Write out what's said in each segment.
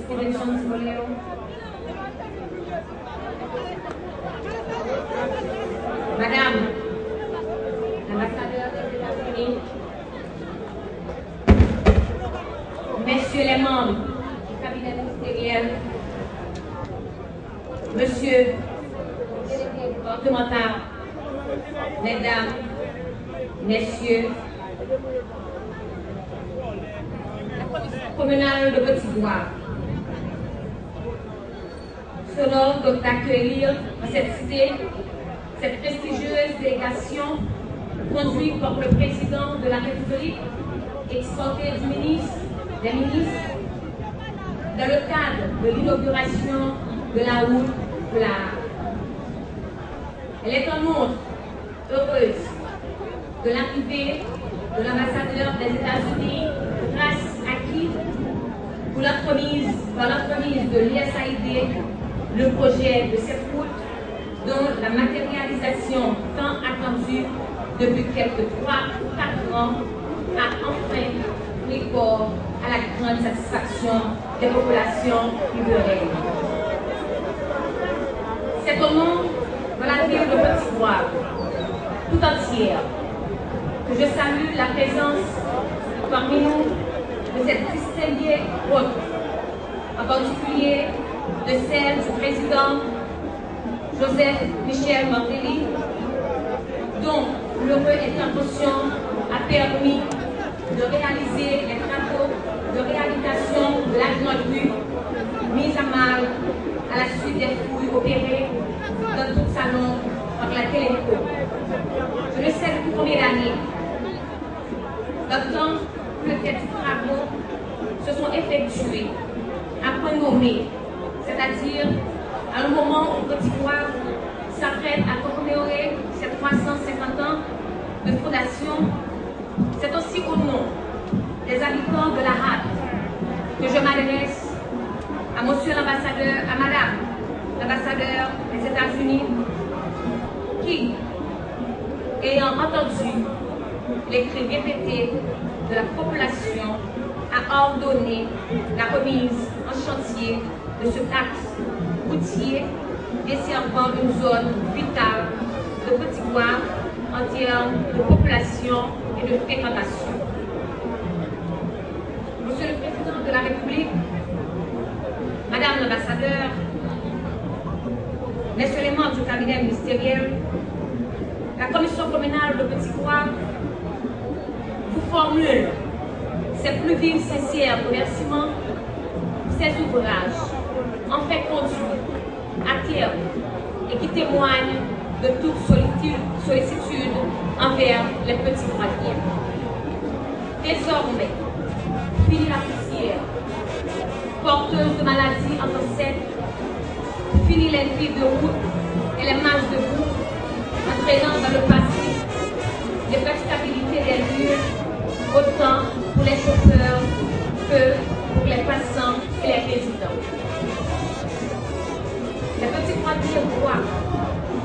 Stevenson Simoleo. Madame l'ambassadeur des États-Unis, messieurs les membres du cabinet ministériel, monsieur le délégué départemental, mesdames, messieurs, la commission communale de Petit-Bois s'honore donc d'accueillir dans cette cité cette prestigieuse délégation conduite par le président de la République, escorté des ministres, dans le cadre de l'inauguration de la route de la Hague. Elle est en outre heureuse de l'arrivée de l'ambassadeur des États-Unis, grâce à qui, par l'entremise de l'USAID, le projet de cette route, dont la matérialisation tant attendue depuis quelques 3 ou 4 ans, a enfin pris corps à la grande satisfaction des populations riveraines. C'est au nom de la ville de Petit-Bois, tout entière, que je salue la présence parmi nous de cette distinguée route, en particulier de celle du président Joseph Michel Martelly, dont l'heureux intervention a permis de réaliser les travaux de réhabilitation de la grande rue mise à mal à la suite des fouilles opérées dans tout salon par la Téléco. Je ne sais depuis combien d'années, d'autant que ces travaux se sont effectués à point nommé, c'est-à-dire à un moment où Petit-Bois s'apprête à commémorer ses 350 ans de fondation. C'est aussi au nom des habitants de la Hague que je m'adresse à monsieur l'ambassadeur, à madame l'ambassadeur des États-Unis, qui, ayant entendu les cris répétés de la population, a ordonné la remise en chantier de ce axe routier desservant une zone vitale de Petit-Bois en termes de population et de fréquentation. Monsieur le Président de la République, Madame l'ambassadeur, messieurs les membres du cabinet ministériel, la commission communale de Petit-Bois vous formule ses plus vifs sincères remerciements pour ces ouvrages en fait conduit à terme et qui témoignent de toute sollicitude envers les petits Boisiens. Désormais, fini la poussière, porteuse de maladies ancêtres, fini les vies de route et les masses de boue, entraînant dans le passé les stabilité des lieux, autant pour les chauffeurs que pour les passants et les résidents. Les petits Boisiens voient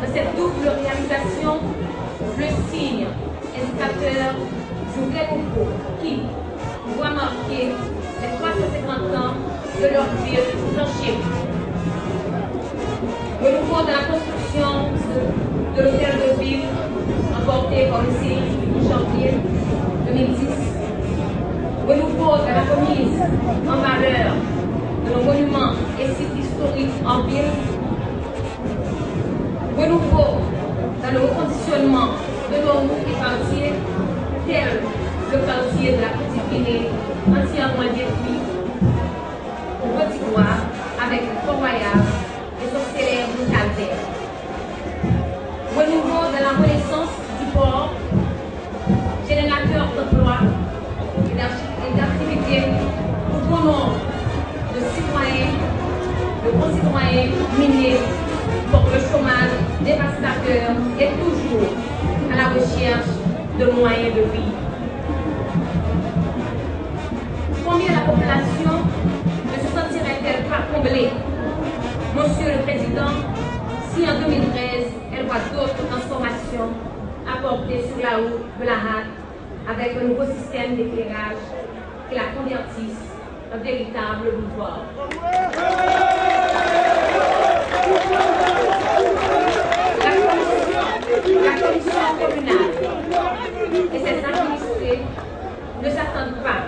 dans cette double réalisation le signe indicateur du renouveau qui voit marquer les 350 ans de leur ville plancher. Renouveau dans la construction de l'hôtel de ville emporté par le CI du janvier 2010. Renouveau dans la remise en valeur de nos monuments et sites historiques en ville. Renouveau dans le reconditionnement de nos routes et quartiers, tel le quartier de la Petite Guinée, entièrement détruit, au Petit-Bois, avec le Port-Royal et son célèbre calvaire. Renouveau dans la renaissance du port, générateur d'emploi et d'activités pour bon nombre de citoyens, de concitoyens miniers, pour le chômage dévastateur et toujours à la recherche de moyens de vie. Combien la population ne se sentirait-elle pas comblée, Monsieur le Président, si en 2013 elle voit d'autres transformations apportées sur la route de la Hague avec un nouveau système d'éclairage qui la convertisse un véritable pouvoir. La commission communale et ses administrés ne s'attendent pas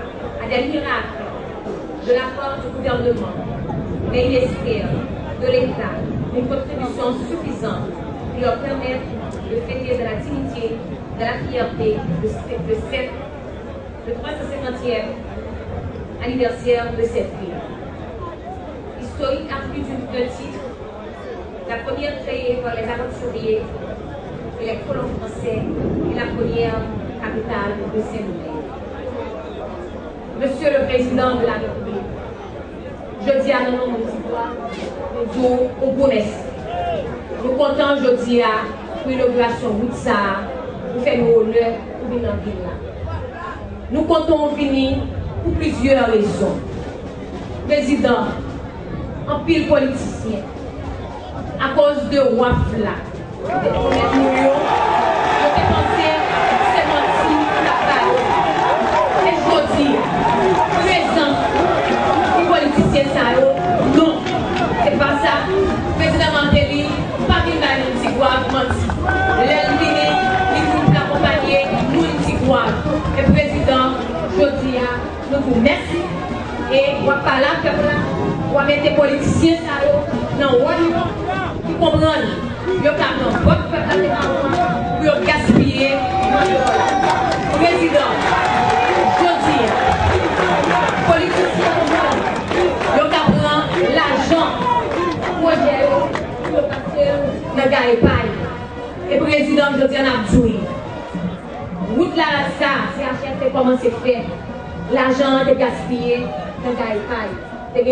à des miracles de la part du gouvernement, mais ils espèrent de l'État une contribution suffisante qui leur permette de fêter de la dignité, de la fierté le 350e anniversaire de cette ville. Historique à plus d'un titre, la première créée par les aventuriers et les colons français et la première capitale de Saint-Louis. Monsieur le Président de la République, je dis à nos municipaux, nous au bon esprit. Nous comptons aujourd'hui pour l'inauguration de ça, pour faire nos honneurs pour venir en ville. Nous comptons venir pour plusieurs raisons. Président, en pile politicien, à cause de WAFLA, je pensé c'est menti la parole. Et je dis, présent, les politiciens, ça, non, c'est pas ça. Président Mantéli, pas bien dans une petite voix, menti. L'éliminé, il nous accompagner, nous une petite voix. Et président, je dis, nous vous remercions. Et on va pas là, on va mettre les politiciens, ça, dans le pour comprendre. Yo capable votre peuple pour gaspiller président je dis politicien yo capable l'argent projet pour passer dans gaïpaille et président je dis en abdoui route là ça c'est achète comment c'est fait l'argent est gaspillé dans gaïpaille c'est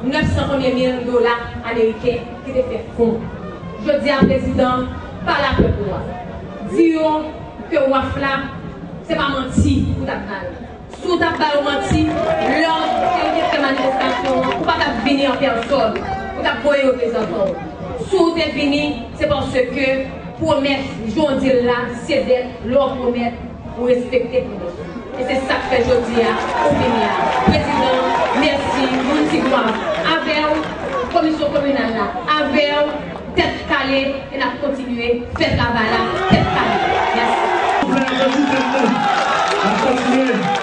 900 000 dollars américains qui te fait fond. Je dis à président, pas la peur pour moi. Dis-moi que Wafla, c'est pas menti pour ta balle. Sous ta balle menti, l'homme qui a fait manifestation, pour pas venir en personne, pour ta boyer au présentant. Sous t'es venu, c'est parce que promettre, je dis là, c'est d'être leur promettre pour respecter. Et c'est ça que fait aujourd'hui au venir. Président, merci, mon petit gloire. Avec la commission communale là, avec tête calée, et on a continué, faire travail là, tête calée. Merci.